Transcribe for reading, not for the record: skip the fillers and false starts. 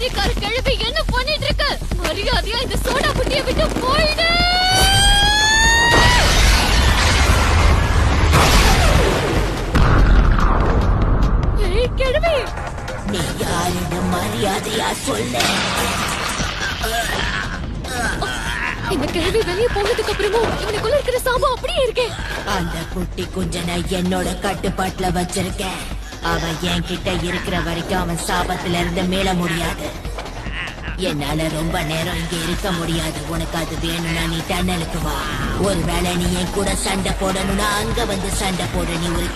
பைத்தியக்கார கிழவி என்ன பண்ணிட்டு இருக்க? மரியாதையா இந்த சோடா புட்டியை விட்டு போயிடு. கிழவி, நீ யாருன்னு மரியாதையா சொல்ல. இந்த கிழவி வெளியே போனதுக்கு அப்புறமும் இவனுக்குள்ள இருக்கிற சாபம் அப்படியே இருக்கே. அந்த குட்டி குஞ்சனை என்னோட கட்டுப்பாட்டுல வச்சிருக்கேன். அவன் என்கிட்ட இருக்கிற வரைக்கும் அவன் சாபத்துல இருந்து மீள முடியாது. என்னால ரொம்ப நேரம் இங்க இருக்க முடியாது. உனக்கு அது வேணும்னா நீ டன்னலுக்கு வா. ஒருவேளை நீ என் கூட சண்டை போடணும்னா அங்க வந்து சண்டை போட. நீ ஒரு